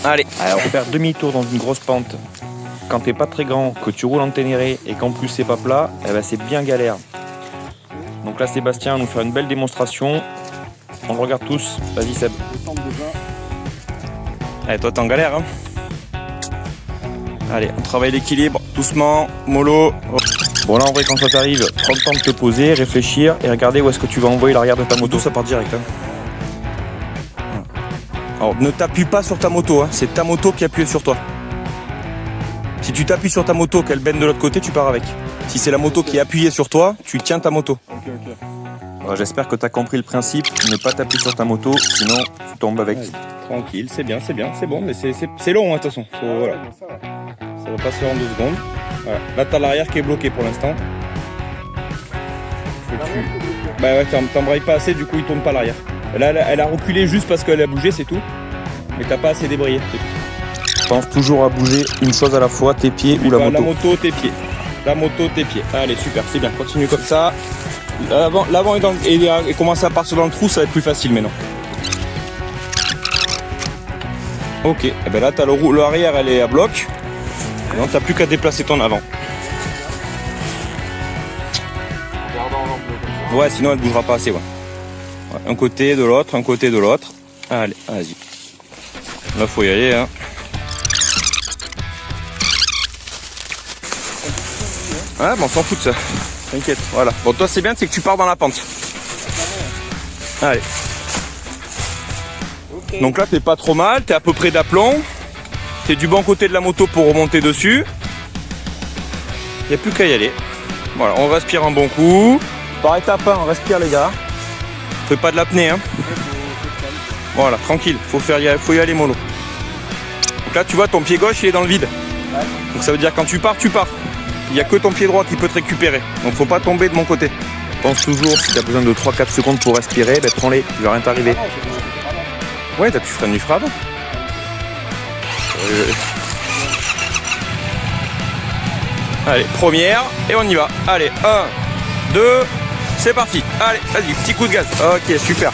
Allez. Alors faire demi-tour dans une grosse pente, quand t'es pas très grand, que tu roules en Ténéré et qu'en plus c'est pas plat, eh ben c'est bien galère. Donc là Sébastien va nous faire une belle démonstration. On le regarde tous. Vas-y Seb. Allez, toi t'es en galère hein. Allez, on travaille l'équilibre, doucement, mollo. Bon là en vrai quand ça t'arrive, prends le temps de te poser, réfléchir et regarder où est-ce que tu vas envoyer l'arrière de ta moto. Ça part direct hein. Alors ne t'appuie pas sur ta moto, hein. C'est ta moto qui appuie sur toi. Si tu t'appuies sur ta moto, qu'elle benne de l'autre côté, tu pars avec. Si c'est la moto qui est appuyée sur toi, tu tiens ta moto. Alors, j'espère que tu as compris le principe, ne pas t'appuyer sur ta moto, sinon tu tombes avec. Vas-y, tranquille, c'est bien, c'est bon, mais c'est long hein, de toute façon. Voilà. Ça va passer en 2 secondes. Voilà. Là t'as l'arrière qui est bloqué pour l'instant. Bah ouais, t'embrailles pas assez, du coup il tourne pas l'arrière. Là elle a reculé juste parce qu'elle a bougé, c'est tout. Mais t'as pas assez débrayé. Pense toujours à bouger une chose à la fois, tes pieds ou la moto. La moto, tes pieds. La moto, tes pieds. Allez, super, c'est bien. Continue comme ça. L'avant et commencer à partir dans le trou, ça va être plus facile maintenant. Ok, et ben là, t'as le arrière, elle est à bloc. Non, t'as plus qu'à déplacer ton avant. Ouais, sinon elle bougera pas assez. Ouais. Ouais, un côté de l'autre, un côté de l'autre. Allez, vas-y. Là, faut y aller. Hein. Ouais, bon, on s'en fout de ça. T'inquiète, voilà. Bon, toi, c'est bien, c'est que tu pars dans la pente. Allez. Okay. Donc là, t'es pas trop mal, t'es à peu près d'aplomb. T'es du bon côté de la moto pour remonter dessus. Y a plus qu'à y aller. Voilà, on respire un bon coup. Par étape, hein, on respire, les gars. Fais pas de l'apnée, hein. Voilà, tranquille, faut y aller mollo. Donc là, tu vois, ton pied gauche, il est dans le vide. Donc ça veut dire quand tu pars, tu pars. Il n'y a que ton pied droit qui peut te récupérer. Donc faut pas tomber de mon côté. Pense toujours, si tu as besoin de 3-4 secondes pour respirer, ben prends-les, il va rien t'arriver. Ouais, tu freines du frein avant. Allez, première, et on y va. Allez, 1, 2, c'est parti. Allez, vas-y, petit coup de gaz. Ok, super.